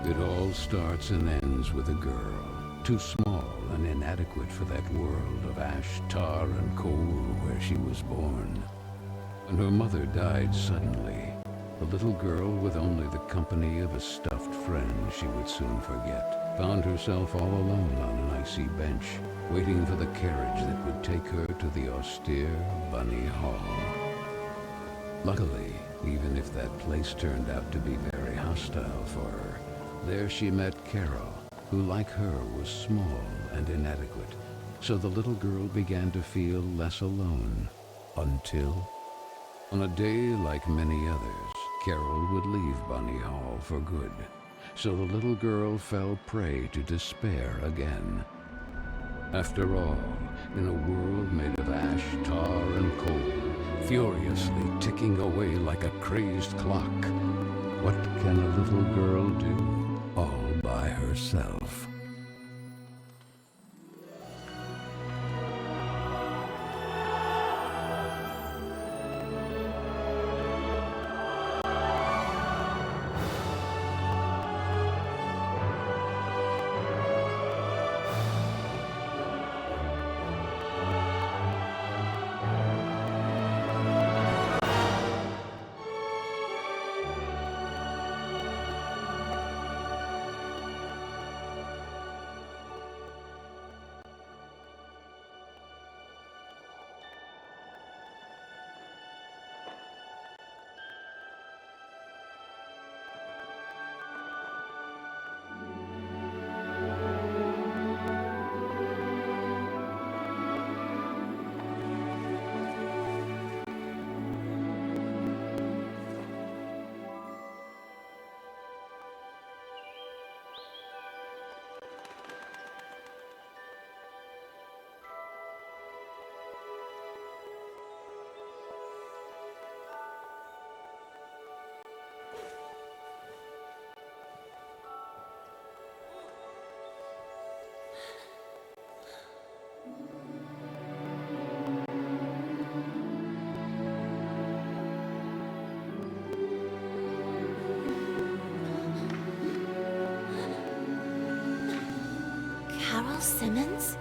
It all starts and ends with a girl, too small and inadequate for that world of ash, tar, and coal where she was born. When her mother died suddenly, the little girl, with only the company of a stuffed friend she would soon forget, found herself all alone on an icy bench, waiting for the carriage that would take her to the austere Bunny Hall. Luckily, even if that place turned out to be very hostile for her, there she met Carole, who like her was small and inadequate, so the little girl began to feel less alone, until, on a day like many others, Carole would leave Bunny Hall for good, so the little girl fell prey to despair again. After all, in a world made of ash, tar, and coal, furiously ticking away like a crazed clock, what can a little girl do all by herself? Carole Simmons?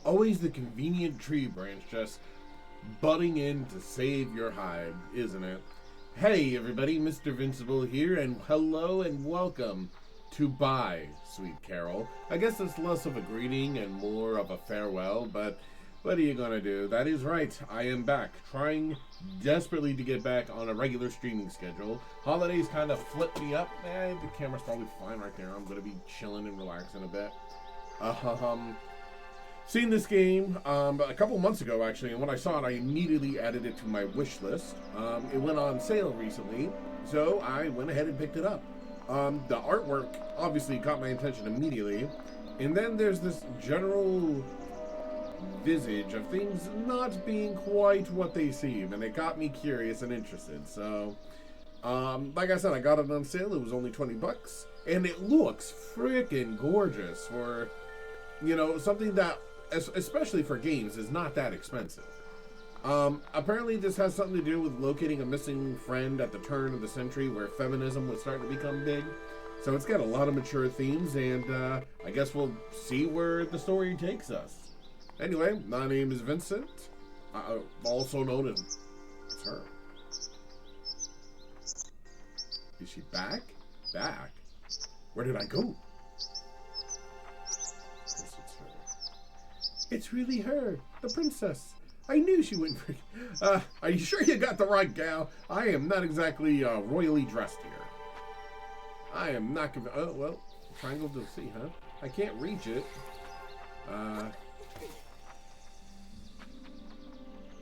Always the convenient tree branch just butting in to save your hide, isn't it? Hey everybody, Mr. Vincible here, and hello and welcome to Bye, Sweet Carole. I guess it's less of a greeting and more of a farewell, but what are you gonna do? That is right, I am back, trying desperately to get back on a regular streaming schedule. Holidays kind of flipped me up. The camera's probably fine right there. I'm gonna be chilling and relaxing a bit. Seen this game a couple months ago, actually, and when I saw it, I immediately added it to my wish list. It went on sale recently, so I went ahead and picked it up. The artwork obviously caught my attention immediately, and then there's this general visage of things not being quite what they seem, and it got me curious and interested. So, like I said, I got it on sale. It was only $20, and it looks freaking gorgeous for, you know, something that, especially for games, is not that expensive. Apparently this has something to do with locating a missing friend at the turn of the century where feminism was starting to become big. So it's got a lot of mature themes, and I guess we'll see where the story takes us. Anyway, my name is Vincent, also known as her. Is she back? Back? Where did I go? It's really her, the princess. I knew she wouldn't forget. Are you sure you got the right gal? I am not exactly royally dressed here. I am not convinced. Oh, well, triangle to see, huh? I can't reach it.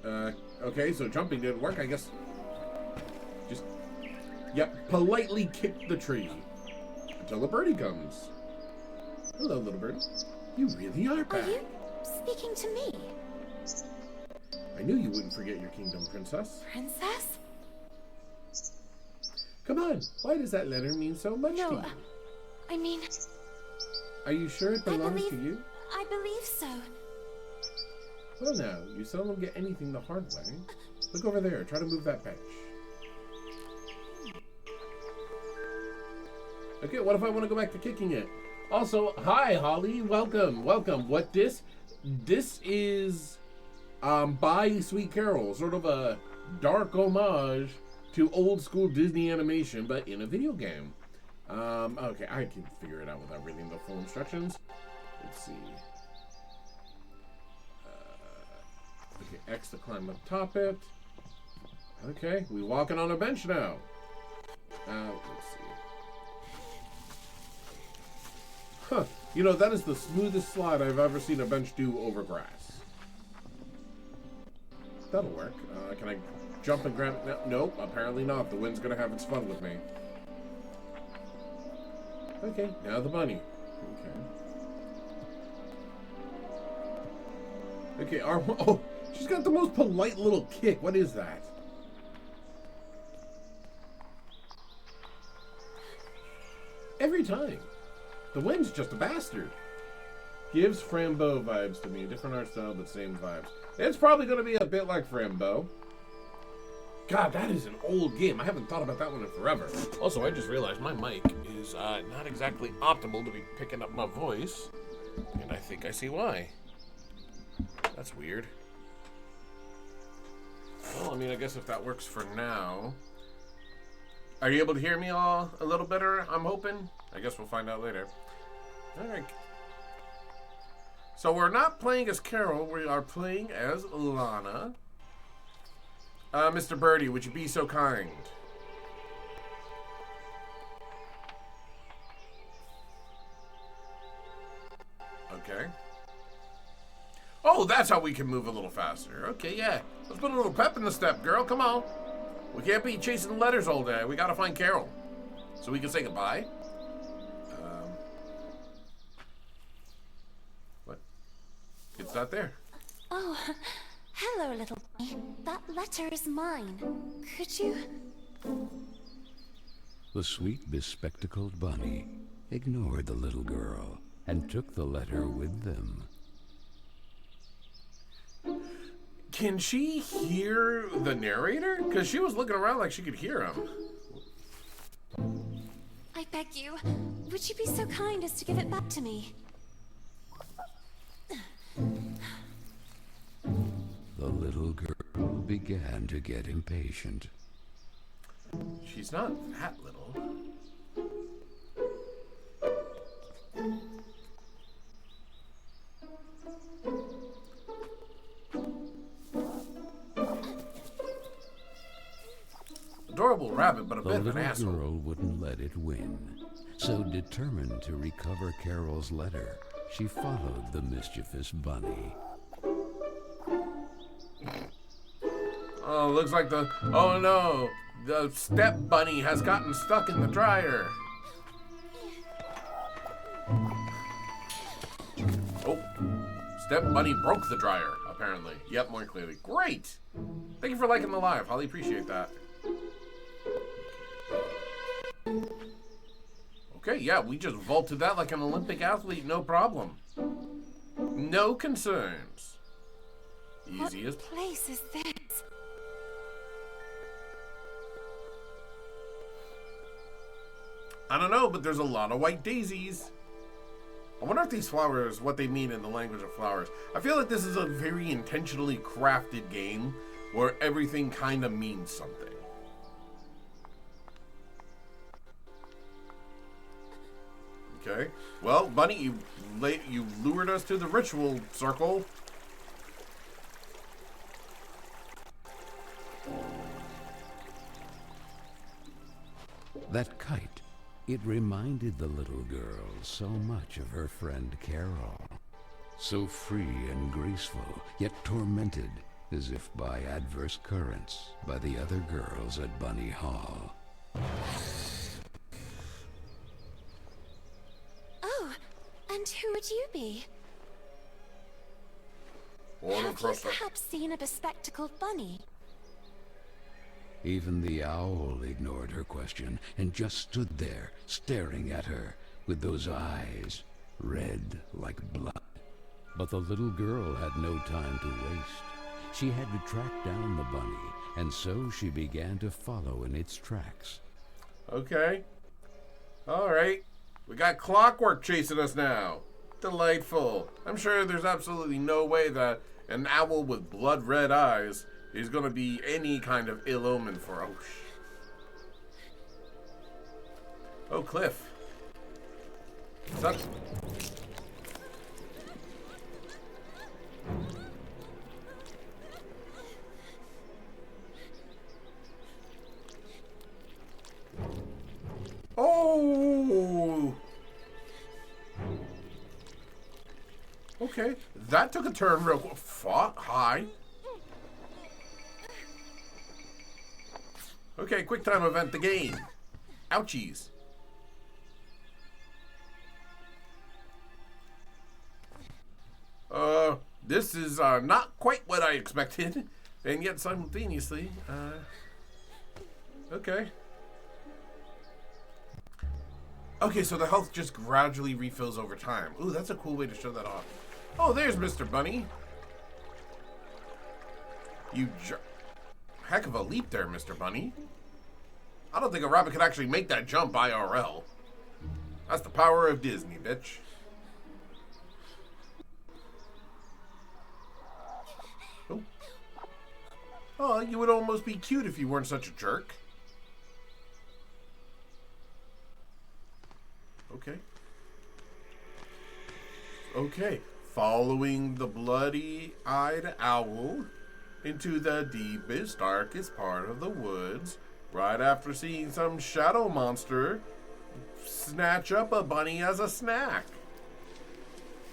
Okay, so jumping didn't work. I guess just, yep, politely kick the tree until a birdie comes. Hello, little bird. You really are back. Are you speaking to me? I knew you wouldn't forget your kingdom, princess. Princess? Come on, why does that letter mean so much to No, you? I mean, Are you sure it belongs to you? I believe so. Well now, you seldom get anything the hard way. Look over there, try to move that bench. Okay, what if I want to go back to kicking it? Also, hi Holly, welcome. What this is by Sweet Carole, sort of a dark homage to old school Disney animation, but in a video game. Okay, I can figure it out without reading the full instructions. Let's see. Okay, X to climb atop it. Okay, we walking on a bench now. Let's see. Huh. You know, that is the smoothest slide I've ever seen a bench do over grass. That'll work. Can I jump and grab it now? Nope, apparently not. The wind's gonna have its fun with me. Okay, now the bunny. Okay, oh, she's got the most polite little kick. What is that? Every time. The wind's just a bastard. Gives Frambeau vibes to me. Different art style, but same vibes. It's probably going to be a bit like Frambeau. God, that is an old game. I haven't thought about that one in forever. Also, I just realized my mic is not exactly optimal to be picking up my voice. And I think I see why. That's weird. Well, I mean, I guess if that works for now. Are you able to hear me all a little better, I'm hoping? I guess we'll find out later. Alright. So we're not playing as Carole, we are playing as Lana. Mr. Birdie, would you be so kind? Okay. Oh, that's how we can move a little faster. Okay, yeah. Let's put a little pep in the step, girl. Come on. We can't be chasing letters all day. We gotta find Carole. So we can say goodbye. What? It's not there. Oh, hello, little bunny. That letter is mine. Could you... The sweet, bespectacled bunny ignored the little girl and took the letter with them. Can she hear the narrator? Because she was looking around like she could hear him. I beg you, would you be so kind as to give it back to me? The little girl began to get impatient. She's not that little. Adorable rabbit, but a bit of an asshole. The little girl wouldn't let it win. So determined to recover Carole's letter, she followed the mischievous bunny. Oh, looks like oh no, the step bunny has gotten stuck in the dryer. Oh, step bunny broke the dryer, apparently. Yep, more clearly. Great. Thank you for liking the live, Holly. Appreciate that. Okay, yeah, we just vaulted that like an Olympic athlete, no problem. No concerns. Easy as... What place is this? I don't know, but there's a lot of white daisies. I wonder if these flowers, what they mean in the language of flowers. I feel like this is a very intentionally crafted game where everything kind of means something. Okay. Well, Bunny, you lured us to the ritual circle. That kite, it reminded the little girl so much of her friend Carole. So free and graceful, yet tormented, as if by adverse currents, by the other girls at Bunny Hall. Oh, and who would you be? Have you perhaps seen a bespectacled bunny? Even the owl ignored her question and just stood there, staring at her, with those eyes, red like blood. But the little girl had no time to waste. She had to track down the bunny, and so she began to follow in its tracks. Okay. All right. We got clockwork chasing us now. Delightful. I'm sure there's absolutely no way that an owl with blood-red eyes is going to be any kind of ill omen for Osh. Oh, Cliff. What's up? Oh! Okay, that took a turn real quick. Fought high. Okay, quick time event, the game. Ouchies. This is not quite what I expected, and yet simultaneously, okay. Okay, so the health just gradually refills over time. Ooh, that's a cool way to show that off. Oh, there's Mr. Bunny. Heck of a leap there, Mr. Bunny. I don't think a rabbit could actually make that jump IRL. That's the power of Disney, bitch. Oh. Oh, you would almost be cute if you weren't such a jerk. Okay. Okay. Following the bloody-eyed owl into the deepest, darkest part of the woods, right after seeing some shadow monster snatch up a bunny as a snack.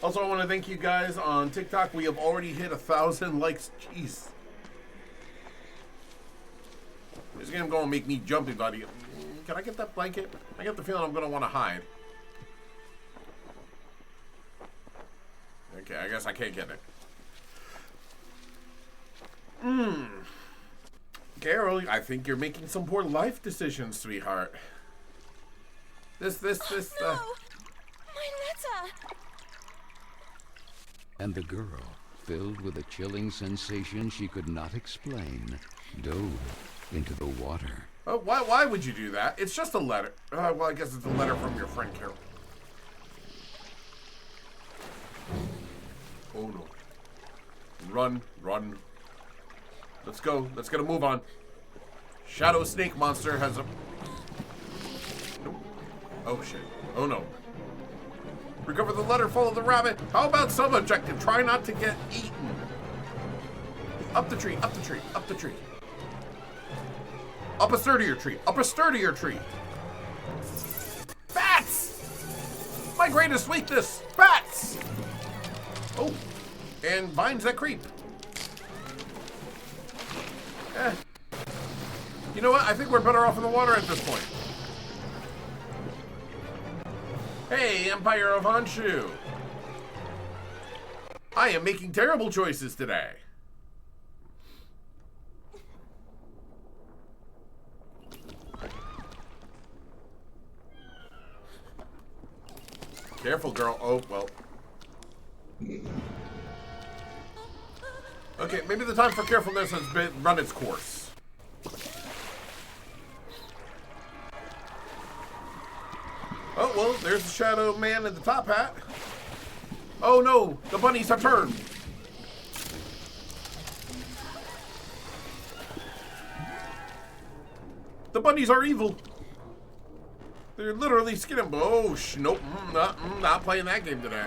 Also, I want to thank you guys on TikTok. We have already hit 1,000 likes. Jeez. This game going to make me jumpy, buddy. Can I get that blanket? I get the feeling I'm going to want to hide. Okay, I guess I can't get it. Carol, I think you're making some poor life decisions, sweetheart. No! My letter! And the girl, filled with a chilling sensation she could not explain, dove into the water. Oh, why would you do that? It's just a letter. Well, I guess it's a letter from your friend Carol. Oh no. Run, run. Let's go. Let's get a move on. Shadow snake monster has a... Nope. Oh shit. Oh no. Recover the letter, follow the rabbit. How about some objective? Try not to get eaten. Up the tree, up the tree, up the tree. Up a sturdier tree, up a sturdier tree. Bats! My greatest weakness, bats! Oh, and vines that creep. You know what? I think we're better off in the water at this point. Hey, Empire of Honshu. I am making terrible choices today. Careful, girl. Oh, well. Okay, maybe the time for carefulness has run its course. Oh, well, there's the shadow man in the top hat. Oh no, the bunnies have turned. The bunnies are evil. They're literally skinning. Oh, nope, not playing that game today.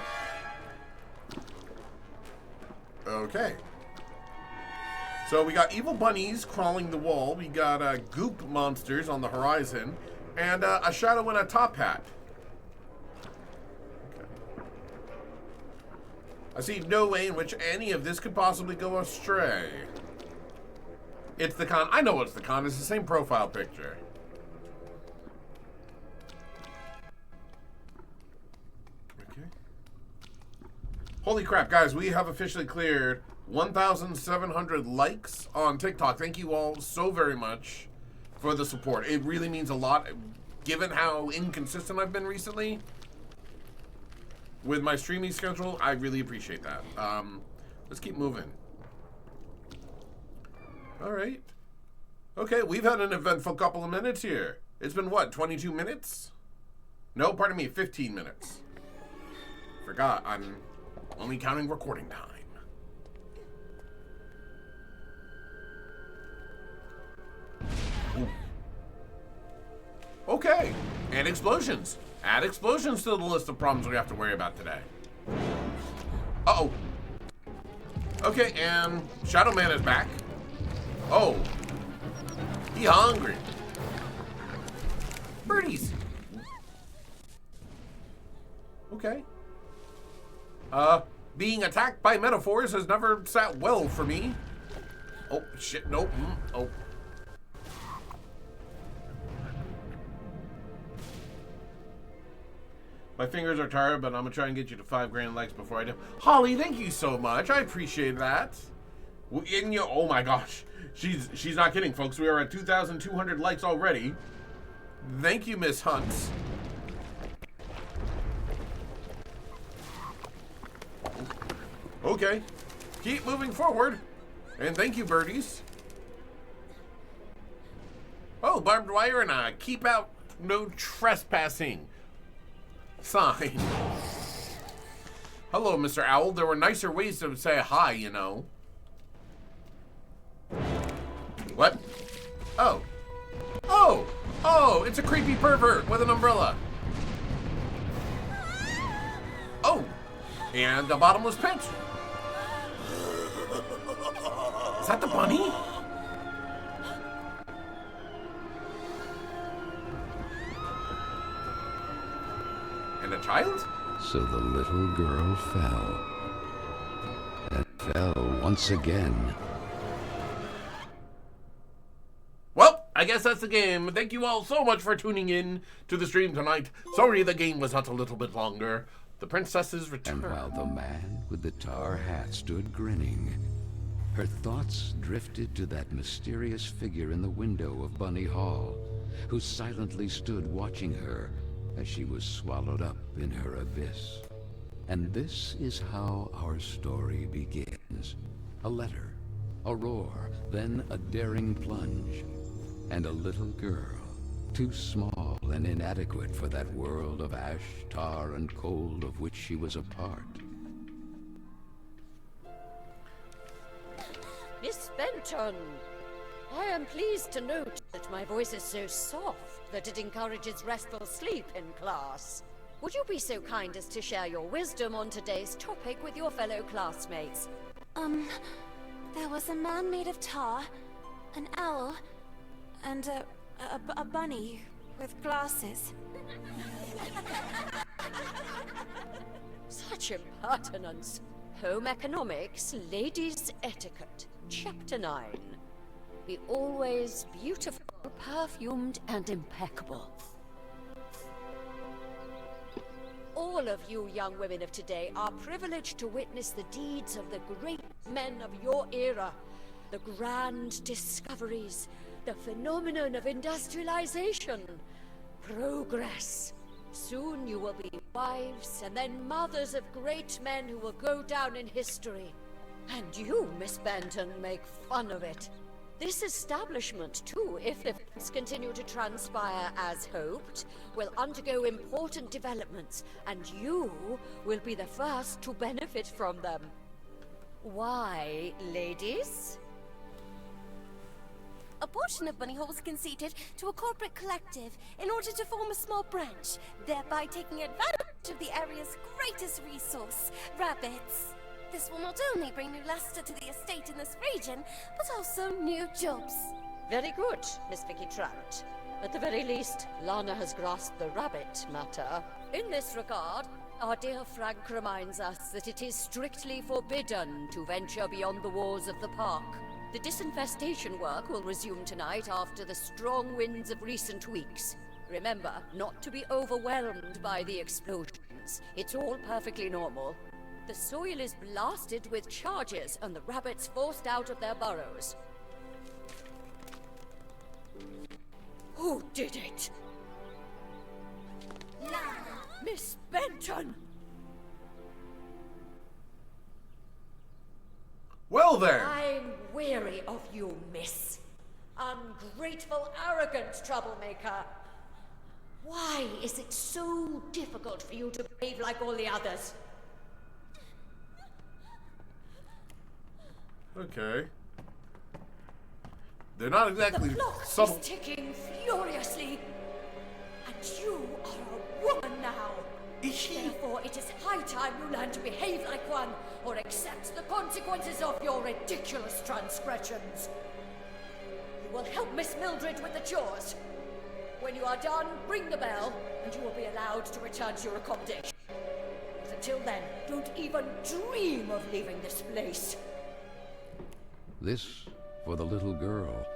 Okay. So we got evil bunnies crawling the wall. We got goop monsters on the horizon. And a shadow in a top hat. I see no way in which any of this could possibly go astray. It's the con. I know it's the con. It's the same profile picture. Okay. Holy crap, guys. We have officially cleared 1,700 likes on TikTok. Thank you all so very much for the support. It really means a lot, given how inconsistent I've been recently with my streaming schedule. I really appreciate that. Let's keep moving. All right. Okay, we've had an eventful couple of minutes here. It's been what, 22 minutes? No, pardon me, 15 minutes. Forgot, I'm only counting recording time. Ooh. Okay, and explosions. Add explosions to the list of problems we have to worry about today. Uh-oh. Okay, and Shadow Man is back. Oh. He hungry. Birdies. Okay. Being attacked by metaphors has never sat well for me. Oh, shit, nope. Oh. My fingers are tired, but I'm gonna try and get you to 5 grand likes before I do. Holly, thank you so much. I appreciate that. Oh my gosh. She's not kidding, folks. We are at 2,200 likes already. Thank you, Miss Hunt. Okay. Keep moving forward. And thank you, birdies. Oh, barbed wire and a keep out no trespassing sign. Hello, Mr. Owl. There were nicer ways to say hi, you know. What? Oh. Oh! Oh, it's a creepy pervert with an umbrella. Oh! And a bottomless pit. Is that the bunny? And a child? So the little girl fell. And fell once again. Well, I guess that's the game. Thank you all so much for tuning in to the stream tonight. Sorry the game was not a little bit longer. The princess's return. And while the man with the tar hat stood grinning, her thoughts drifted to that mysterious figure in the window of Bunny Hall, who silently stood watching her as she was swallowed up in her abyss. And this is how our story begins. A letter, a roar, then a daring plunge, and a little girl, too small and inadequate for that world of ash, tar, and cold of which she was a part. Miss Benton, I am pleased to note that my voice is so soft that it encourages restful sleep in class. Would you be so kind as to share your wisdom on today's topic with your fellow classmates? There was a man made of tar, an owl, and a bunny with glasses. Such impertinence. Home economics, ladies' etiquette. Chapter 9. Be always beautiful, perfumed, and impeccable. All of you young women of today are privileged to witness the deeds of the great men of your era. The grand discoveries, the phenomenon of industrialization, progress. Soon you will be wives and then mothers of great men who will go down in history. And you, Miss Benton, make fun of it. This establishment, too, if events continue to transpire as hoped, will undergo important developments, and you will be the first to benefit from them. Why, ladies? A portion of Bunny Hall was conceded to a corporate collective in order to form a small branch, thereby taking advantage of the area's greatest resource, rabbits. This will not only bring new luster to the estate in this region, but also new jobs. Very good, Miss Vicky Trout. At the very least, Lana has grasped the rabbit matter. In this regard, our dear Frank reminds us that it is strictly forbidden to venture beyond the walls of the park. The disinfestation work will resume tonight after the strong winds of recent weeks. Remember, not to be overwhelmed by the explosions. It's all perfectly normal. The soil is blasted with charges and the rabbits forced out of their burrows. Who did it? Miss Benton! Well then! I'm weary of you, miss. Ungrateful, arrogant troublemaker. Why is it so difficult for you to behave like all the others? Okay. They're not exactly The clock subtle. is ticking furiously. And you are a woman now. Is she? Therefore, it is high time you learn to behave like one, or accept the consequences of your ridiculous transgressions. You will help Miss Mildred with the chores. When you are done, ring the bell, and you will be allowed to return to your accommodation. But until then, don't even dream of leaving this place. This, for the little girl,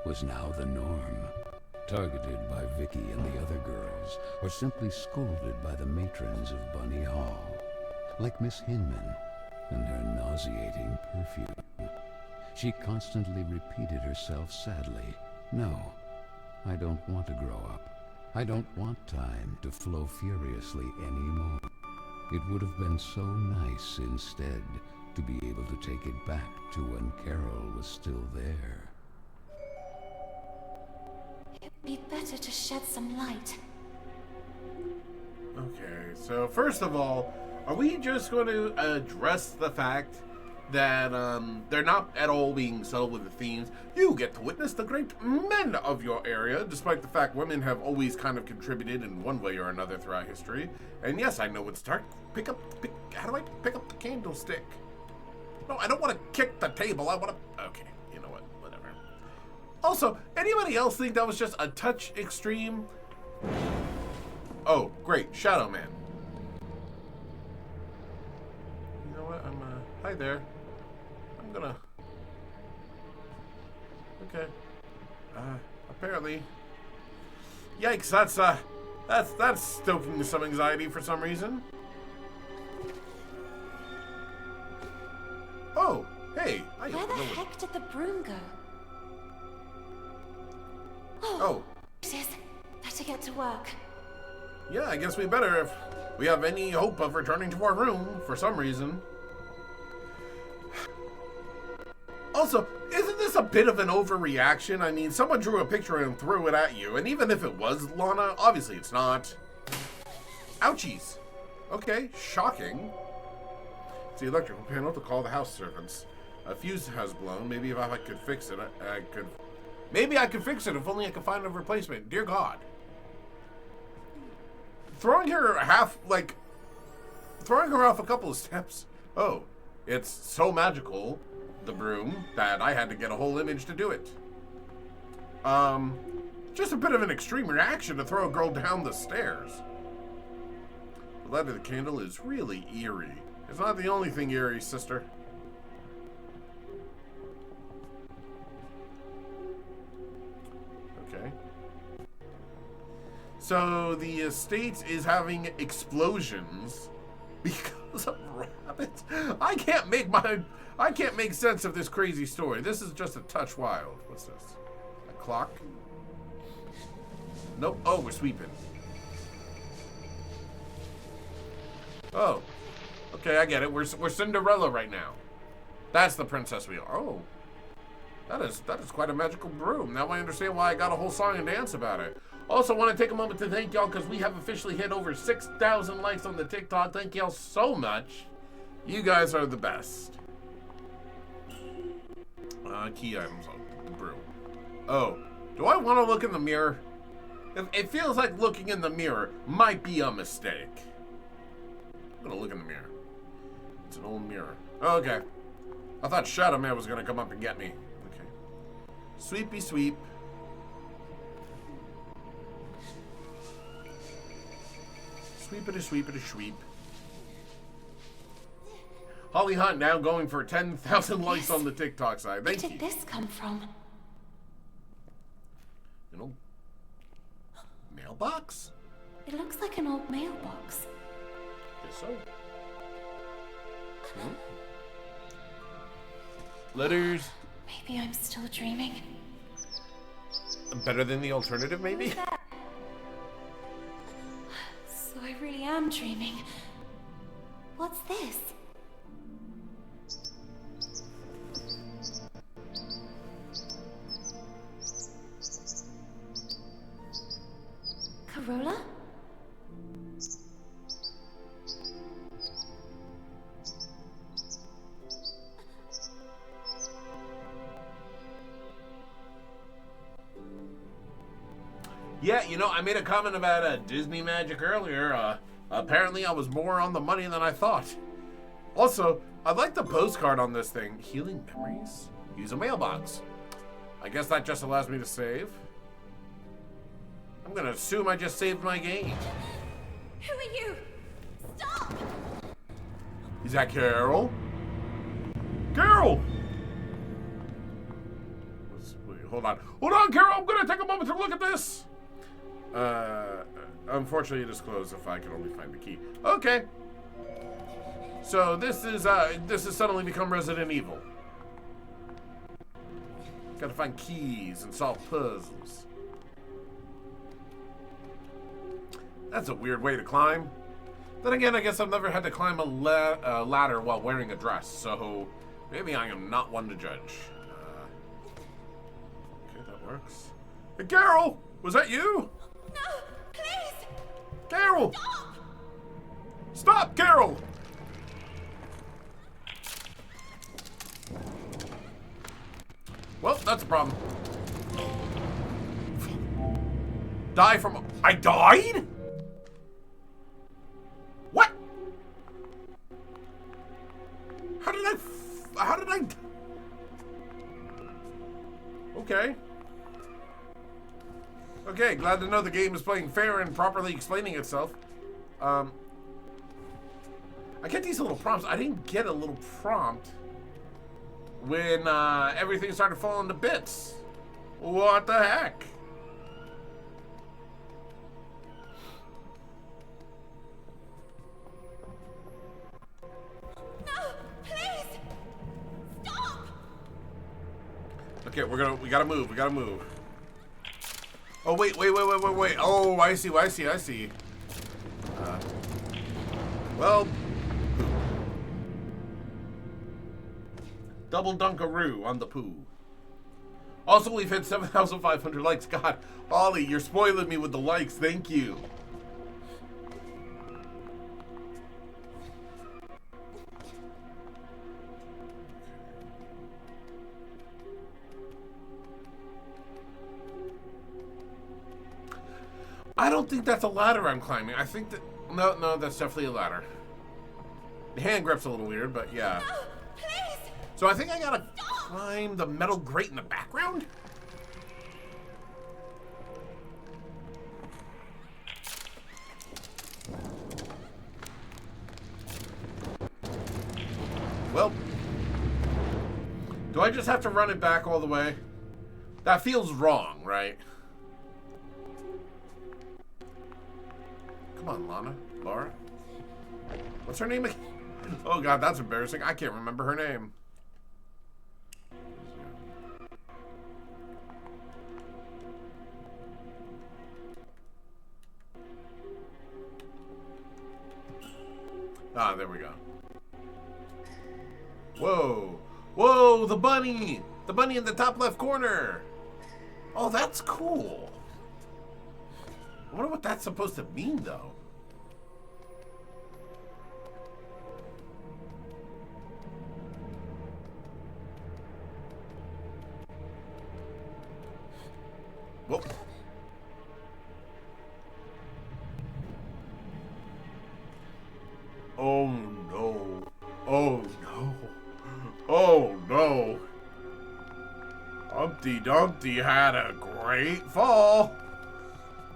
was now the norm. Targeted by Vicky and the other girls, or simply scolded by the matrons of Bunny Hall, like Miss Hinman and her nauseating perfume. She constantly repeated herself sadly, "No, I don't want to grow up. I don't want time to flow furiously anymore." It would have been so nice instead to be able to take it back to when Carol was still there. It'd be better to shed some light. Okay, so first of all, are we just going to address the fact that they're not at all being subtle with the themes? You get to witness the great men of your area, despite the fact women have always kind of contributed in one way or another throughout history. And yes, I know it's dark. How do I pick up the candlestick? No, I don't want to kick the table. I want to... Okay, you know what? Whatever. Also, anybody else think that was just a touch extreme? Oh, great. Shadow Man. You know what? Hi there. I'm gonna... Okay. Apparently... Yikes, that's stoking some anxiety for some reason. Oh, hey. Where the heck did the broom go? Oh. It is. Better get to work. Yeah, I guess we better if we have any hope of returning to our room for some reason. Also, isn't this a bit of an overreaction? I mean, someone drew a picture and threw it at you, and even if it was Lana, obviously it's not. Ouchies. Okay, shocking. It's the electrical panel to call the house servants. A fuse has blown. Maybe if I could fix it, I could... Maybe I could fix it if only I could find a replacement. Dear God. Throwing her off a couple of steps. Oh, it's so magical, the broom, that I had to get a whole image to do it. Just a bit of an extreme reaction to throw a girl down the stairs. The light of the candle is really eerie. It's not the only thing eerie, sister. Okay. So the estate is having explosions because of rabbits. I can't make sense of this crazy story. This is just a touch wild. What's this? A clock? Nope. Oh, we're sweeping. Oh. Okay, I get it. We're Cinderella right now. That's the princess we are. Oh. That is quite a magical broom. Now I understand why I got a whole song and dance about it. Also, want to take a moment to thank y'all because we have officially hit over 6,000 likes on the TikTok. Thank y'all so much. You guys are the best. Key items on the broom. Oh, do I want to look in the mirror? It feels like looking in the mirror might be a mistake. I'm gonna look in the mirror. It's an old mirror. Oh, okay. I thought Shadow Man was gonna come up and get me. Okay. Sweepy sweep. Sweepity, sweepity, sweep. Holly Hunt now going for 10,000 likes on the TikTok side. Thank you. Where did this come from? You know, mailbox? It looks like an old mailbox. Guess so. Letters. Maybe I'm still dreaming. Better than the alternative, maybe? So I really am dreaming. What's this? Carola? Yeah, you know, I made a comment about Disney magic earlier. Apparently I was more on the money than I thought. Also, I'd like the postcard on this thing. Healing memories? Use a mailbox. I guess that just allows me to save. I'm gonna assume I just saved my game. Who are you? Stop! Is that Carole? Carole! Wait, hold on. Hold on, Carole! I'm gonna take a moment to look at this! Unfortunately it is closed if I can only find the key. Okay. So this has suddenly become Resident Evil. Gotta find keys and solve puzzles. That's a weird way to climb. Then again, I guess I've never had to climb a ladder while wearing a dress, so maybe I am not one to judge. Okay, that works. Hey, Carole! Was that you? No! Please! Carole! Stop! Stop, Carole! Well, that's a problem. Die from... I died? What? How did I... Okay. Okay, glad to know the game is playing fair and properly explaining itself. I get these little prompts. I didn't get a little prompt when everything started falling to bits. What the heck? No! Please! Stop! Okay, we gotta move. Oh, wait. Oh, I see. Well, double dunkaroo on the poo. Also, we've hit 7,500 likes. God, Ollie, you're spoiling me with the likes. Thank you. I don't think that's a ladder I'm climbing. I think that... No, that's definitely a ladder. The hand grip's a little weird, but yeah. No! Please! So I think I gotta climb the metal grate in the background? Well, do I just have to run it back all the way? That feels wrong, right? Come on, Laura. What's her name again? Oh god, that's embarrassing. I can't remember her name. Ah, there we go. Whoa, the bunny! The bunny in the top left corner! Oh, that's cool. I wonder what that's supposed to mean, though. Whoop. Oh no. Oh no. Oh no. Humpty Dumpty had a great fall.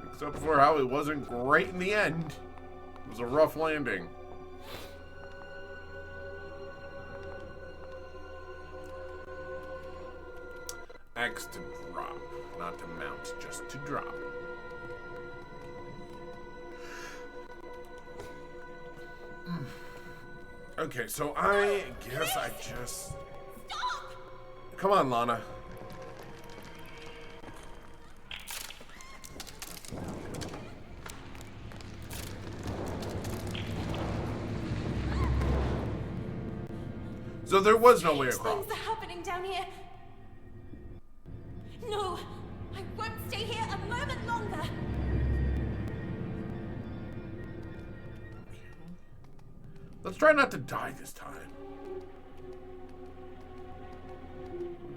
Except for how it wasn't great in the end. It was a rough landing. X to drop, not to mount, just to drop. Okay, so I guess I just... Stop! Come on, Lana. So there was no way across. Things are happening down here. No, I won't stay here a moment longer. Let's try not to die this time.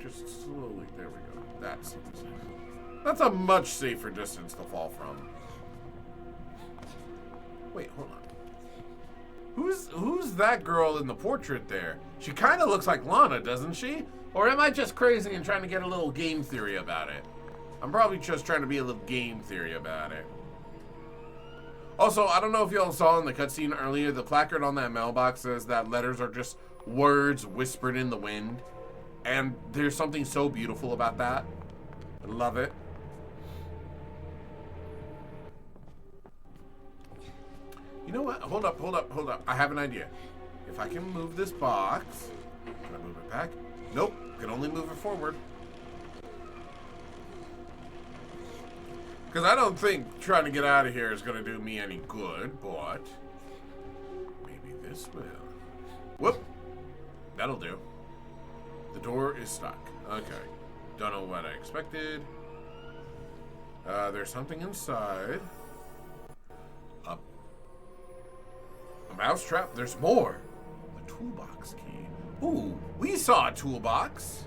Just slowly. There we go. That's a much safer distance to fall from. Wait, hold on. Who's that girl in the portrait there? She kind of looks like Lana, doesn't she? Or am I just crazy and trying to get a little game theory about it? I'm probably just trying to be a little game theory about it. Also, I don't know if y'all saw in the cutscene earlier, the placard on that mailbox says that letters are just words whispered in the wind. And there's something so beautiful about that. I love it. You know what? Hold up. I have an idea. If I can move this box, can I move it back? Nope, can only move it forward. Because I don't think trying to get out of here is going to do me any good, but maybe this will. Whoop. That'll do. The door is stuck. Okay. Don't know what I expected. There's something inside. A mousetrap. There's more. A toolbox key. Ooh, we saw a toolbox.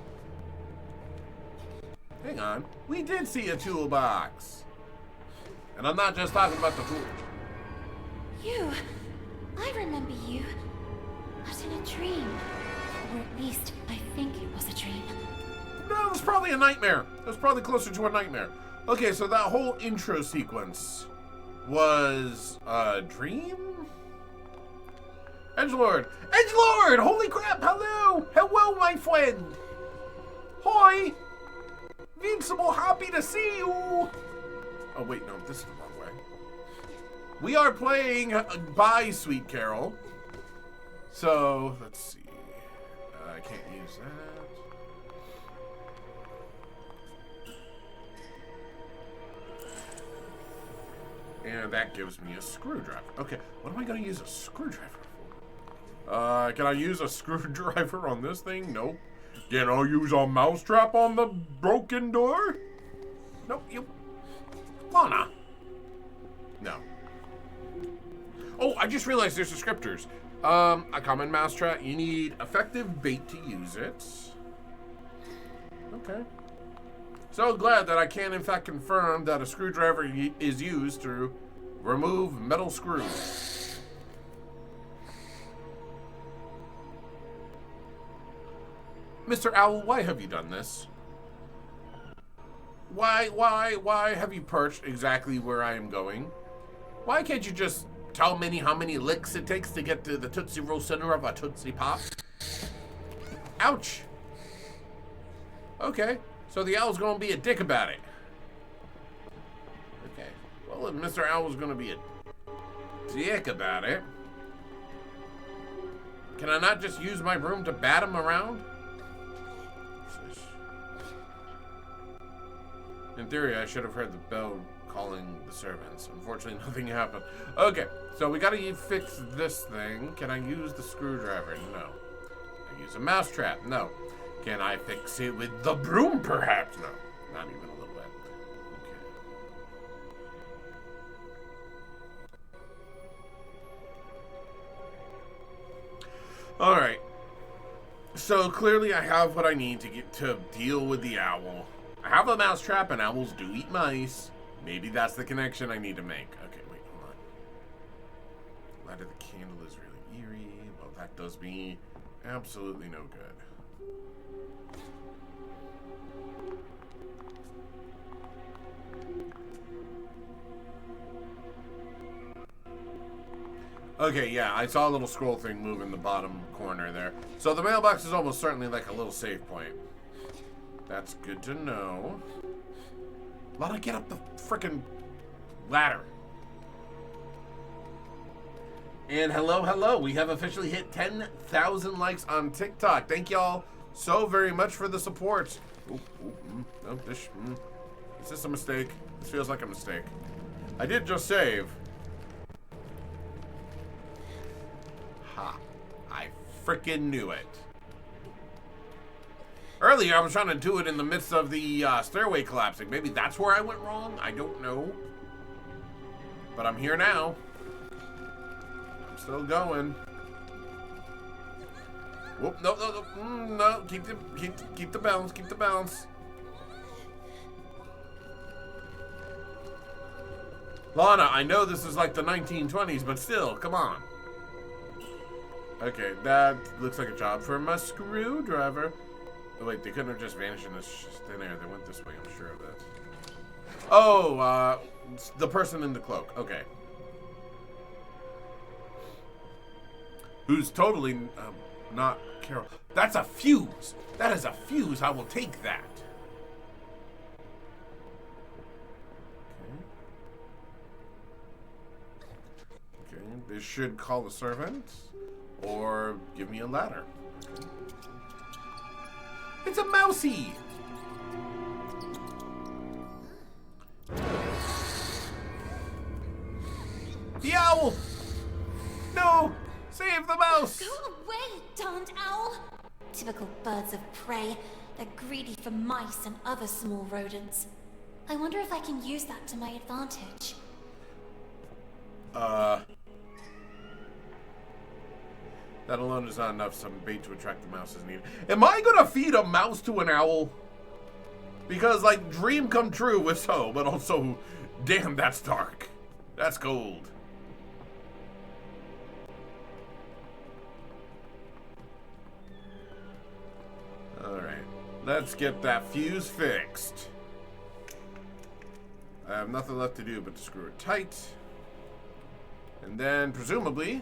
Hang on. We did see a toolbox. And I'm not just talking about the tool. You. I remember you. But in a dream. Or at least, I think it was a dream. No, it was probably a nightmare. It was probably closer to a nightmare. Okay, so that whole intro sequence was a dream? Edgelord! Edgelord! Holy crap! Hello! Hello, my friend! Hi! Invincible, happy to see you! Oh, wait, no, this is the wrong way. We are playing by Sweet Carole. So, let's see. I can't use that. And that gives me a screwdriver. Okay, what am I going to use a screwdriver for? Can I use a screwdriver on this thing? Nope. Can I use a mousetrap on the broken door? Nope, you... Lana. No. Oh, I just realized there's descriptors. A common mousetrap. You need effective bait to use it. Okay. So glad that I can in fact confirm that a screwdriver is used to remove metal screws. Mr. Owl, why have you done this? Why have you perched exactly where I am going? Why can't you just tell me how many licks it takes to get to the Tootsie Roll center of a Tootsie Pop? Ouch. Okay, so the owl's gonna be a dick about it. Okay, well, if Mr. Owl's gonna be a dick about it, can I not just use my broom to bat him around? In theory, I should have heard the bell calling the servants. Unfortunately, nothing happened. Okay, so we gotta fix this thing. Can I use the screwdriver? No. Can I use a mousetrap? No. Can I fix it with the broom, perhaps? No. Not even a little bit. Okay. Alright. So clearly I have what I need to get to deal with the owl. I have a mousetrap and owls do eat mice. Maybe that's the connection I need to make. Okay, wait, hold on. Light of the candle is really eerie. Well, that does me absolutely no good. Okay, yeah, I saw a little scroll thing move in the bottom corner there. So the mailbox is almost certainly like a little save point. That's good to know. Lana, get up the frickin' ladder. And hello, we have officially hit 10,000 likes on TikTok. Thank y'all so very much for the support. No, is this a mistake? This feels like a mistake. I did just save. Ha. I frickin' knew it. Earlier, I was trying to do it in the midst of the stairway collapsing. Maybe that's where I went wrong? I don't know. But I'm here now. I'm still going. Whoop, no. No, keep the balance, keep the balance. Lana, I know this is like the 1920s, but still, come on. Okay, that looks like a job for my screwdriver. Oh wait, they couldn't have just vanished in this thin air. They went this way, I'm sure of that. Oh, the person in the cloak. Okay. Who's totally not Carole. That's a fuse. That is a fuse. I will take that. Okay, this should call the servant or give me a ladder. Okay. It's a mousey! The owl! No! Save the mouse! Go away, darned owl! Typical birds of prey. They're greedy for mice and other small rodents. I wonder if I can use that to my advantage. That alone is not enough. Some bait to attract the mouse is needed. Am I gonna feed a mouse to an owl? Because, like, dream come true if so, but also, damn, that's dark. That's cold. Alright, let's get that fuse fixed. I have nothing left to do but to screw it tight. And then, presumably...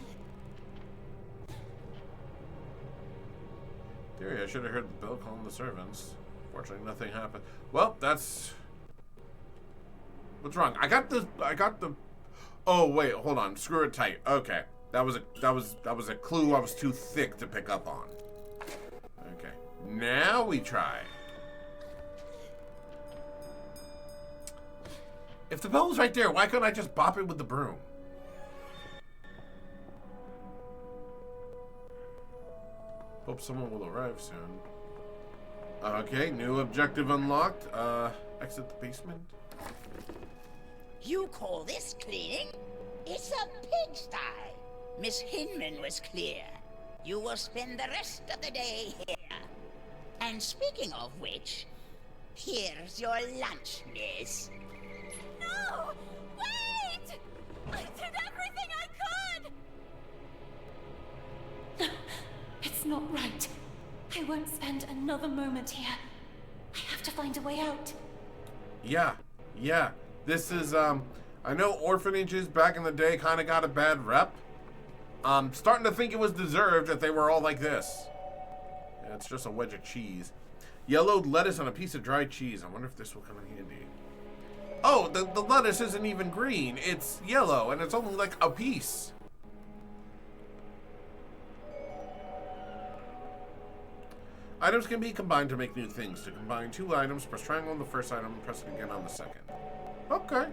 Theory, I should have heard the bell calling the servants. Fortunately, nothing happened. Well, that's... What's wrong? I got the... Oh, wait, hold on. Screw it tight. Okay. That was a clue I was too thick to pick up on. Okay. Now we try. If the bell was right there, why couldn't I just bop it with the broom? Hope someone will arrive soon. Okay, new objective unlocked. Exit the basement. You call this cleaning? It's a pigsty. Miss Hinman was clear. You will spend the rest of the day here. And speaking of which, here's your lunch, miss. No! Wait! I did everything I could! It's not right. I won't spend another moment here. I have to find a way out. Yeah. This is, I know orphanages back in the day kind of got a bad rep. Starting to think it was deserved that they were all like this. Yeah, it's just a wedge of cheese. Yellowed lettuce on a piece of dried cheese. I wonder if this will come in handy. Oh, the lettuce isn't even green. It's yellow, and it's only like a piece. Items can be combined to make new things. To combine two items, press triangle on the first item and press it again on the second. Okay.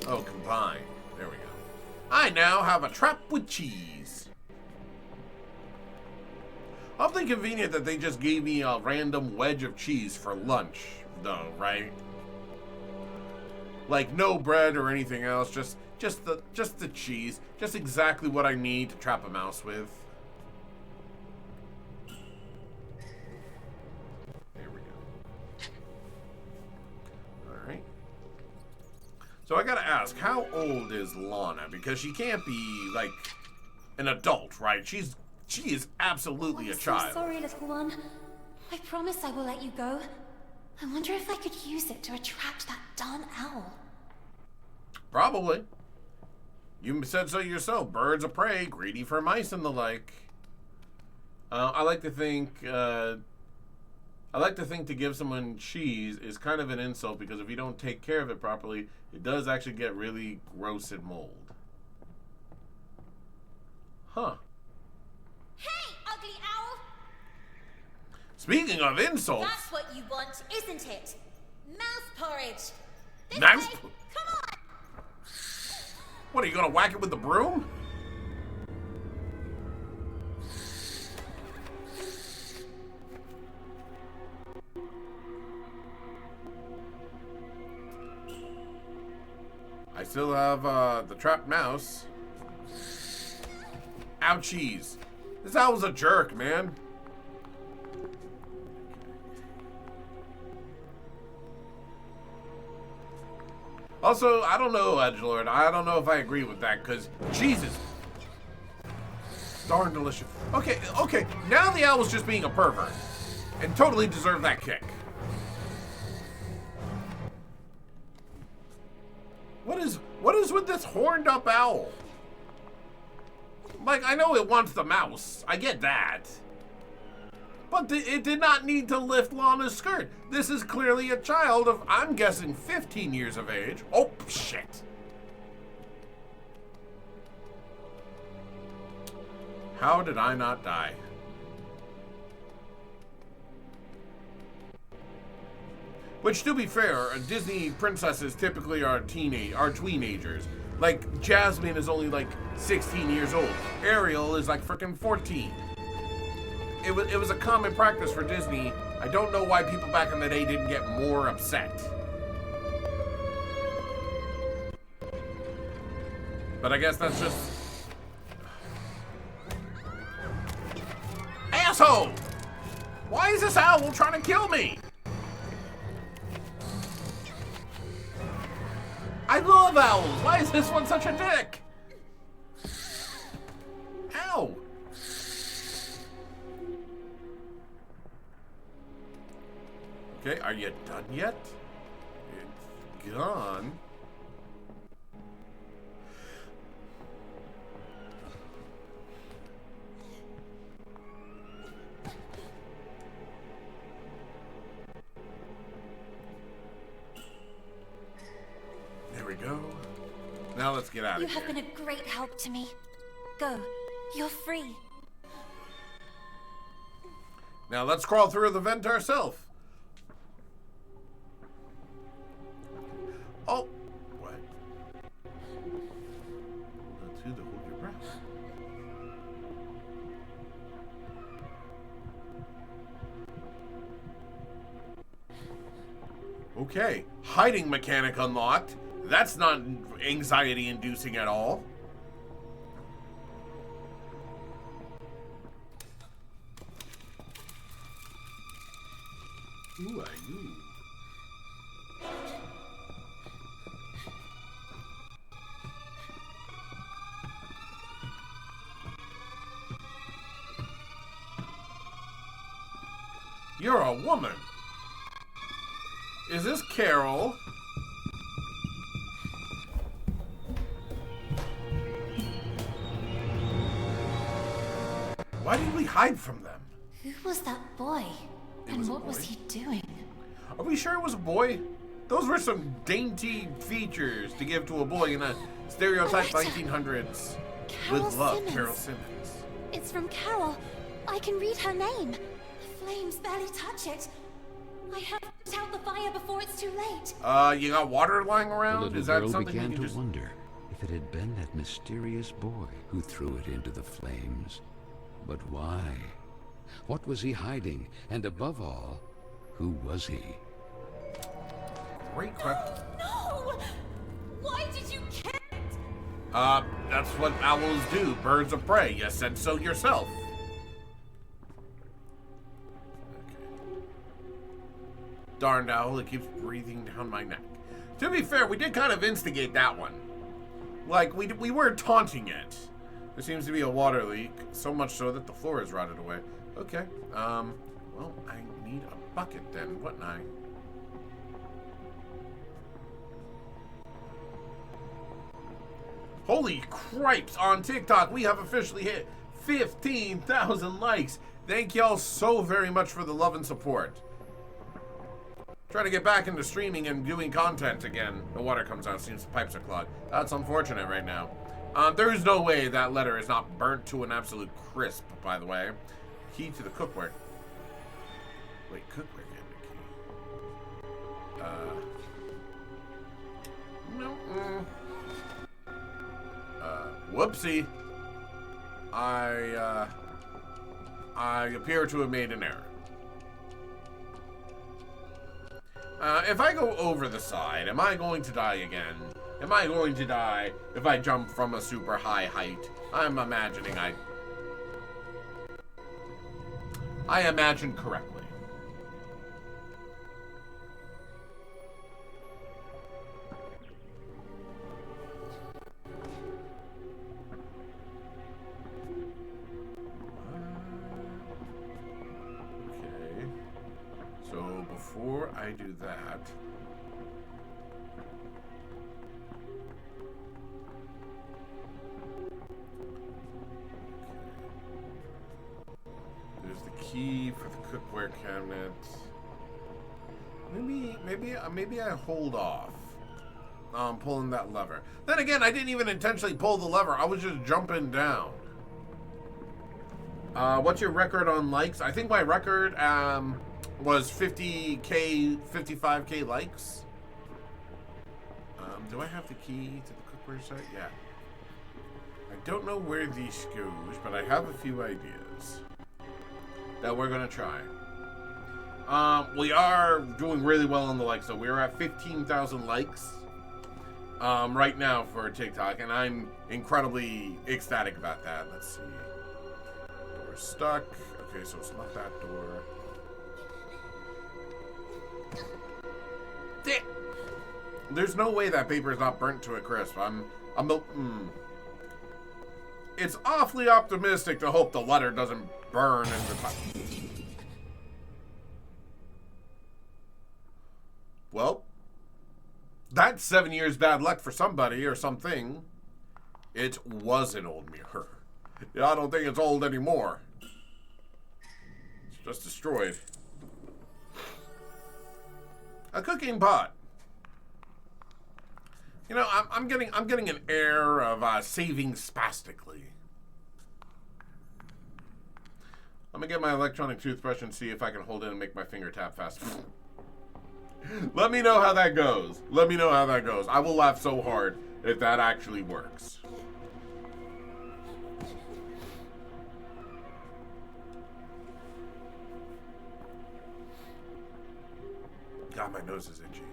Oh, combine. There we go. I now have a trap with cheese. Awfully convenient that they just gave me a random wedge of cheese for lunch, though, right? Like, no bread or anything else, just the cheese. Just exactly what I need to trap a mouse with. There we go. Alright. So I gotta ask, how old is Lana? Because she can't be, like, an adult, right? She is absolutely a child. I'm so sorry, little one. I promise I will let you go. I wonder if I could use it to attract that darn owl. Probably. You said so yourself. Birds of prey, greedy for mice and the like. I like to think to give someone cheese is kind of an insult, because if you don't take care of it properly, it does actually get really gross and mold. Huh. Hey, ugly owl! Speaking of insults... That's what you want, isn't it? Mouse porridge! This Mouse way! po- Come on! What, are you gonna whack it with the broom? I still have the trapped mouse. Ouchies. This owl's a jerk, man. Also, I don't know, Edgelord. I don't know if I agree with that, because Jesus. Darn delicious. Okay, now the owl's just being a pervert. And totally deserved that kick. What is with this horned up owl? Like, I know it wants the mouse. I get that. But it did not need to lift Lana's skirt. This is clearly a child of, I'm guessing, 15 years of age. Oh, shit. How did I not die? Which, to be fair, Disney princesses typically are teenagers. Like, Jasmine is only like 16 years old. Ariel is like freaking 14. It was a common practice for Disney. I don't know why people back in the day didn't get more upset. But I guess that's just... Asshole! Why is this owl trying to kill me? I love owls. Why is this one such a dick? Ow. Okay, are you done yet? It's gone. There we go. Now let's get out You of here. have been a great help to me. Go. You're free. Now let's crawl through the vent ourselves. Oh, what? Hold on to hold your breath. Okay, hiding mechanic unlocked. That's not anxiety-inducing at all. Who are you? You're a woman. Is this Carole? Why did we hide from them? Who was that boy? And what was he doing? Are we sure it was a boy? Those were some dainty features to give to a boy in a stereotyped 1900s. Carole With love, Simmons. Carole Simmons. It's from Carole. I can read her name. The flames barely touch it. I have to put out the fire before it's too late. You got water lying The around? little Is that girl something you began can to just... wonder if it had been that mysterious boy who threw it into the flames. But why? What was he hiding? And above all, who was he? Great question. No! Why did you kill it? That's what owls do. Birds of prey. You said so yourself. Okay. Darned owl, it keeps breathing down my neck. To be fair, we did kind of instigate that one. Like, we were taunting it. There seems to be a water leak, so much so that the floor is rotted away. Okay, well, I need a bucket then, wouldn't I? Holy cripes, on TikTok, we have officially hit 15,000 likes. Thank y'all so very much for the love and support. Trying to get back into streaming and doing content again. The water comes out, seems the pipes are clogged. That's unfortunate right now. There is no way that letter is not burnt to an absolute crisp, by the way. Key to the cookware. Wait, cookware key. No. Whoopsie. I appear to have made an error. If I go over the side, am I going to die again? Am I going to die if I jump from a super high height? I'm imagining I imagine correctly. Okay. So before I do that, there's the key for the cookware cabinet. Maybe I hold off pulling that lever. Then again, I didn't even intentionally pull the lever. I was just jumping down. What's your record on likes? I think my record was 50K, 55K likes. Do I have the key to the cookware site? Yeah. I don't know where these goes, but I have a few ideas that we're gonna try. We are doing really well on the likes, so we're at 15,000 likes right now for TikTok, and I'm incredibly ecstatic about that. Let's see. We're stuck. Okay, so it's not that door. There's no way that paper is not burnt to a crisp. It's awfully optimistic to hope the letter doesn't burn in the top. Well, that's 7 years bad luck for somebody or something. It was an old mirror. Yeah, I don't think it's old anymore. It's just destroyed. A cooking pot. You know, I'm getting an air of saving spastically. I'm gonna get my electronic toothbrush and see if I can hold it and make my finger tap faster. Let me know how that goes. Let me know how that goes. I will laugh so hard if that actually works. God, my nose is itchy.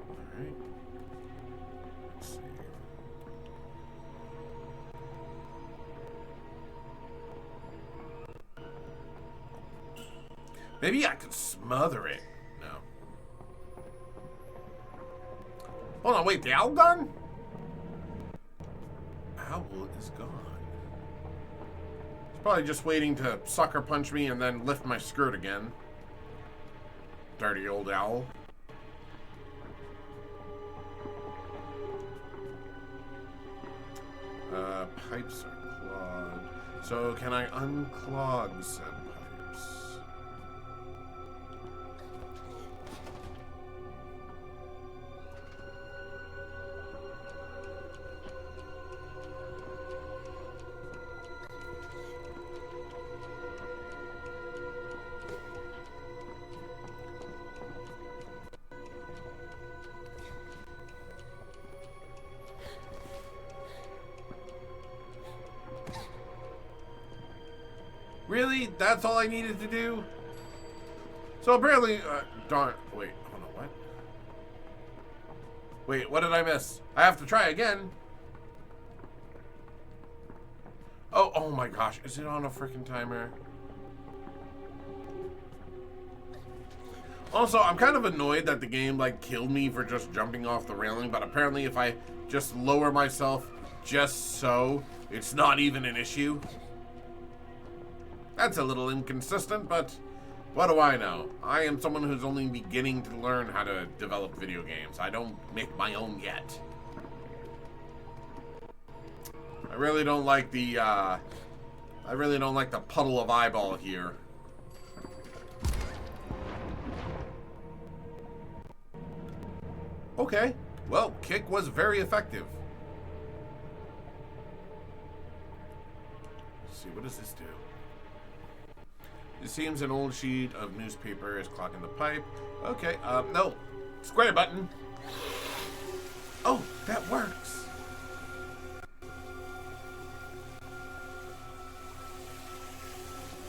Alright. Let's see. Maybe I could smother it. No. Hold on, wait, the owl gone? Owl is gone. He's probably just waiting to sucker punch me and then lift my skirt again. Dirty old owl. Pipes are clogged. So can I unclog said pipes? Really? That's all I needed to do? So apparently, darn, wait, hold on, what? Wait, what did I miss? I have to try again. Oh my gosh, is it on a freaking timer? Also, I'm kind of annoyed that the game, like, killed me for just jumping off the railing, but apparently if I just lower myself just so, it's not even an issue. That's a little inconsistent, but what do I know? I am someone who's only beginning to learn how to develop video games. I don't make my own yet. really don't like the, puddle of eyeball here. Okay. Well, kick was very effective. Let's see, what does this do? It seems an old sheet of newspaper is clogging the pipe. Okay, no. Square button. Oh, that works.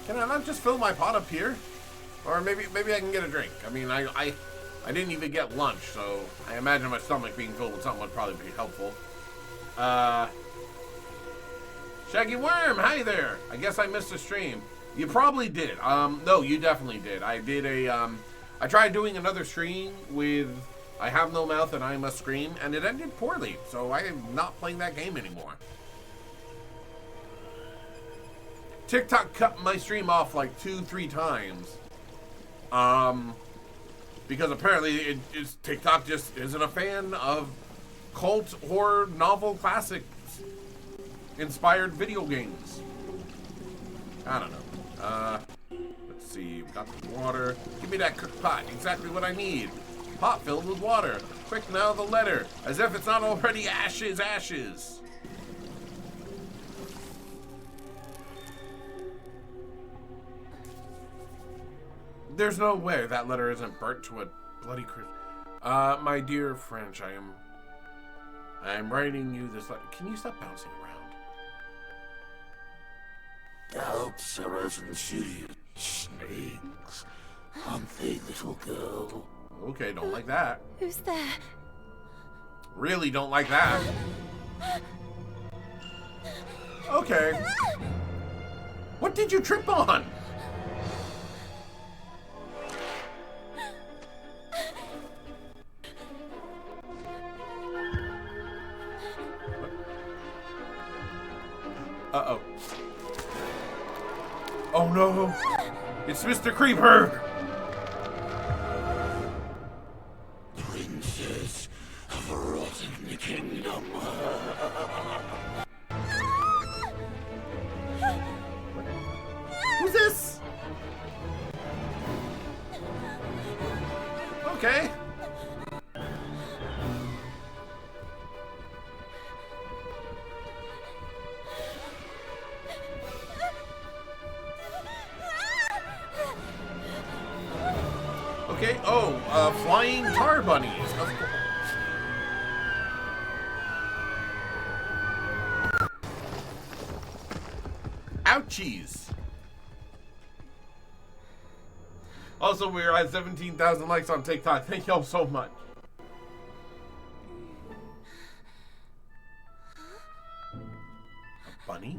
Can I not just fill my pot up here? Or maybe I can get a drink. I mean, I didn't even get lunch, so I imagine my stomach being filled with something would probably be helpful. Shaggy Worm, hi there. I guess I missed a stream. You probably did. No, you definitely did. I did I tried doing another stream with I Have No Mouth and I Must Scream, and it ended poorly, so I am not playing that game anymore. TikTok cut my stream off like 2-3 times. Because apparently TikTok just isn't a fan of cult horror novel classics inspired video games. I don't know. Let's see. We got the water. Give me that cooked pot. Exactly what I need. Pot filled with water. Quick now, the letter. As if it's not already ashes. There's no way that letter isn't burnt to a bloody crisp. My dear French, I am writing you this letter. Can you stop bouncing around? Doubts are as insidious snakes, aren't they, little girl? Okay, don't like that. Who's there? Really don't like that. Okay. What did you trip on? Uh-oh. Oh no! It's Mr. Creeper! Princess of a rotten kingdom. Who's this? Okay. Okay, flying tar bunnies. Of course. Ouchies. Also, we're at 17,000 likes on TikTok. Thank y'all so much. A bunny?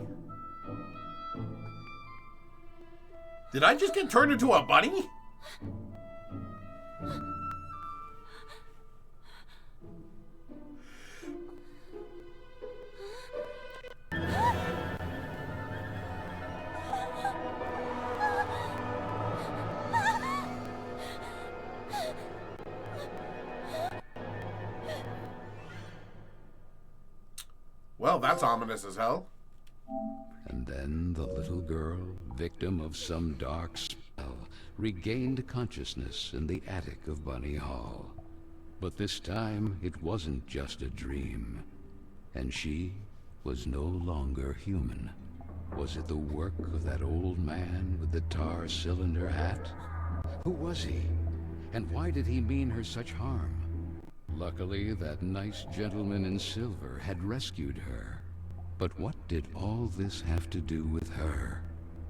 Did I just get turned into a bunny? Well, that's ominous as hell. And then the little girl, victim of some dark spell, regained consciousness in the attic of Bunny Hall. But this time, it wasn't just a dream. And she was no longer human. Was it the work of that old man with the tar cylinder hat? Who was he? And why did he mean her such harm? Luckily, that nice gentleman in silver had rescued her. But what did all this have to do with her?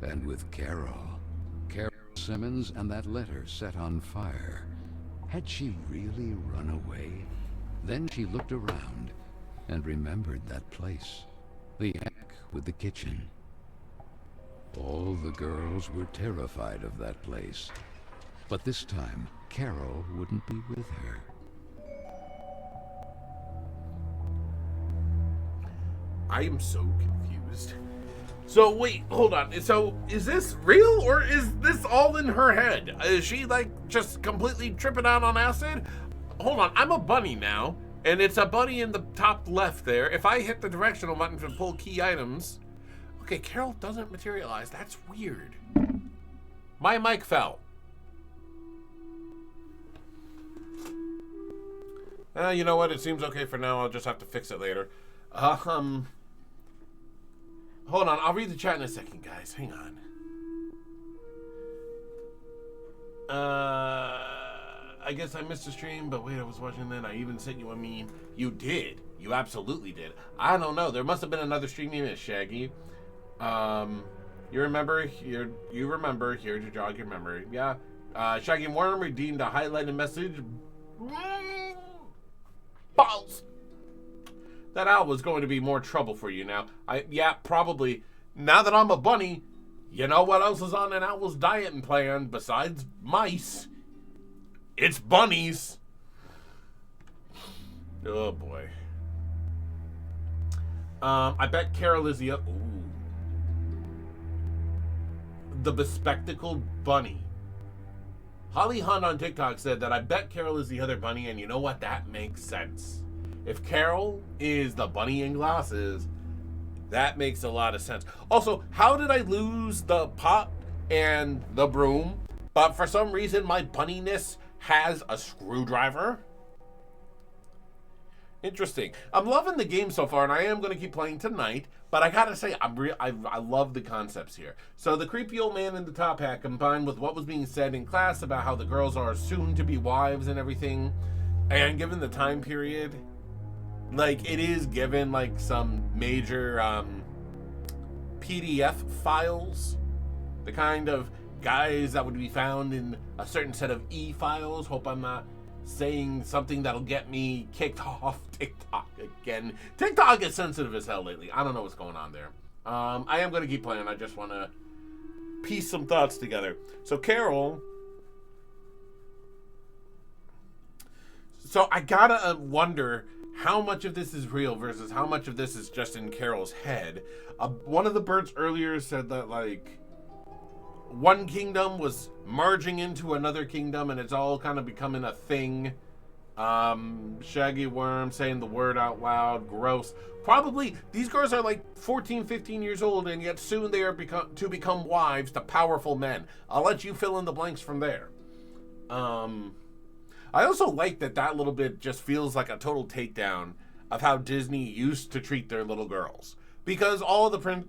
And with Carole? Carole Simmons and that letter set on fire. Had she really run away? Then she looked around and remembered that place. The attic with the kitchen. All the girls were terrified of that place. But this time, Carole wouldn't be with her. I am so confused. So wait, hold on. So is this real or is this all in her head? Is she like just completely tripping out on acid? Hold on, I'm a bunny now. And it's a bunny in the top left there. If I hit the directional button to pull key items... Okay, Carole doesn't materialize. That's weird. My mic fell. You know what? It seems okay for now. I'll just have to fix it later. Hold on. I'll read the chat in a second, guys. Hang on. I guess I missed the stream, but wait, I was watching then. I even sent you a meme. You did. You absolutely did. I don't know. There must have been another stream you missed, Shaggy. You remember here to jog your memory. Yeah. Shaggy Worm redeemed a highlighted message. Balls. That owl was going to be more trouble for you now. Yeah, probably. Now that I'm a bunny, you know what else is on an owl's diet plan besides mice? It's bunnies. Oh boy. I bet Carole is the bespectacled bunny. Holly Hunt on TikTok said that I bet Carole is the other bunny, and you know what? That makes sense. If Carole is the bunny in glasses, that makes a lot of sense. Also, how did I lose the pot and the broom, but for some reason my bunniness has a screwdriver? Interesting. I'm loving the game so far, and I am going to keep playing tonight. But I gotta say, I love the concepts here. So the creepy old man in the top hat, combined with what was being said in class about how the girls are soon to be wives and everything, and given the time period, like it is given like some major PDF files, the kind of guys that would be found in a certain set of e-files. Hope I'm not saying something that'll get me kicked off TikTok again. TikTok is sensitive as hell lately. I don't know what's going on there. I am going to keep playing. I just want to piece some thoughts together. So Carole. So I gotta wonder how much of this is real versus how much of this is just in Carole's head. One of the birds earlier said that like one kingdom was merging into another kingdom and it's all kind of becoming a thing. Shaggy Worm saying the word out loud. Gross. Probably these girls are like 14, 15 years old, and yet soon they are to become wives to powerful men. I'll let you fill in the blanks from there. I also like that little bit just feels like a total takedown of how Disney used to treat their little girls. Because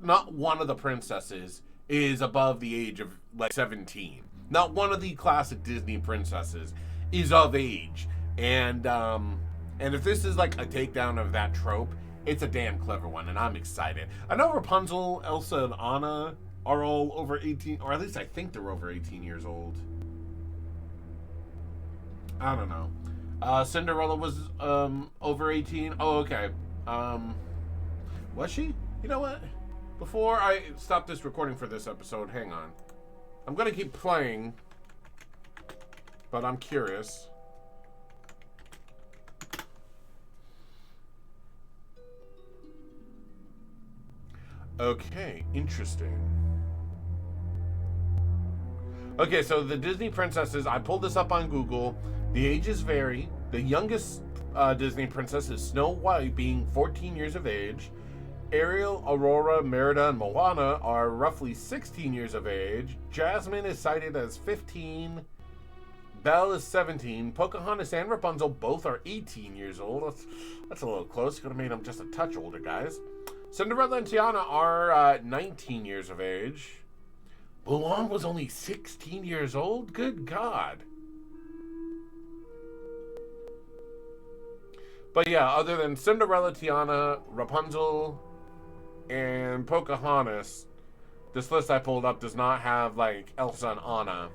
not one of the princesses is above the age of like 17. Not one of the classic Disney princesses is of age. And if this is like a takedown of that trope, it's a damn clever one, and I'm excited. I know Rapunzel, Elsa, and Anna are all over 18, or at least I think they're over 18 years old. I don't know. Cinderella was over 18. Oh, okay. Was she? You know what? Before I stop this recording for this episode, hang on. I'm gonna keep playing, but I'm curious. Okay, interesting. Okay, so the Disney princesses, I pulled this up on Google. The ages vary. The youngest Disney princess is Snow White, being 14 years of age. Ariel, Aurora, Merida, and Moana are roughly 16 years of age. Jasmine is cited as 15. Belle is 17. Pocahontas and Rapunzel both are 18 years old. That's a little close. Could have made them just a touch older, guys. Cinderella and Tiana are 19 years of age. Mulan was only 16 years old? Good God. But yeah, other than Cinderella, Tiana, Rapunzel, and Pocahontas, this list I pulled up does not have, like, Elsa and Anna.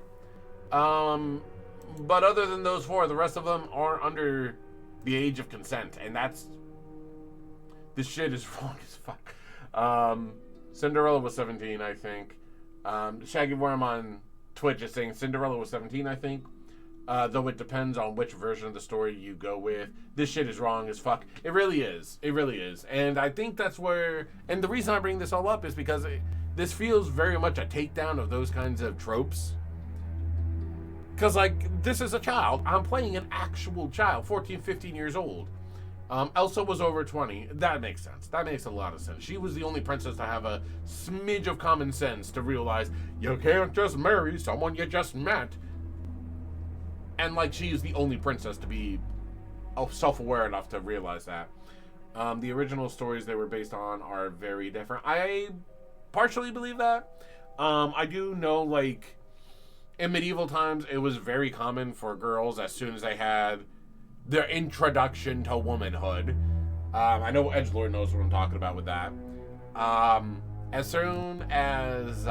But other than those four, the rest of them are under the age of consent, and that's... This shit is wrong as fuck. Cinderella was 17, I think. Shaggy Worm on Twitch is saying Cinderella was 17, I think. Though it depends on which version of the story you go with. This shit is wrong as fuck. It really is. It really is. And I think that's where... And the reason I bring this all up is because this feels very much a takedown of those kinds of tropes. Because, like, this is a child. I'm playing an actual child, 14, 15 years old. Elsa was over 20. That makes sense. That makes a lot of sense. She was the only princess to have a smidge of common sense to realize you can't just marry someone you just met. And, like, she's the only princess to be self-aware enough to realize that. The original stories they were based on are very different. I partially believe that. I do know, like, in medieval times, it was very common for girls, as soon as they had their introduction to womanhood. I know Edgelord knows what I'm talking about with that. As soon as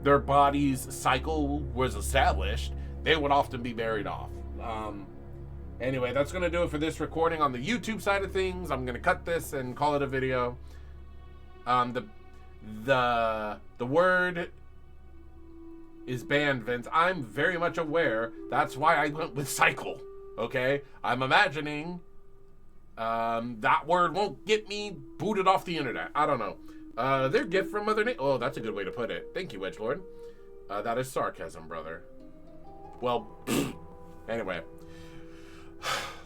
their body's cycle was established, they would often be married off. Anyway, that's going to do it for this recording on the YouTube side of things. I'm going to cut this and call it a video. The word is banned, Vince. I'm very much aware. That's why I went with cycle. Okay? I'm imagining that word won't get me booted off the internet. I don't know. Their gift from Mother Nature. Oh, that's a good way to put it. Thank you, Edgelord. That is sarcasm, brother. Well, anyway.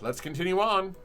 Let's continue on.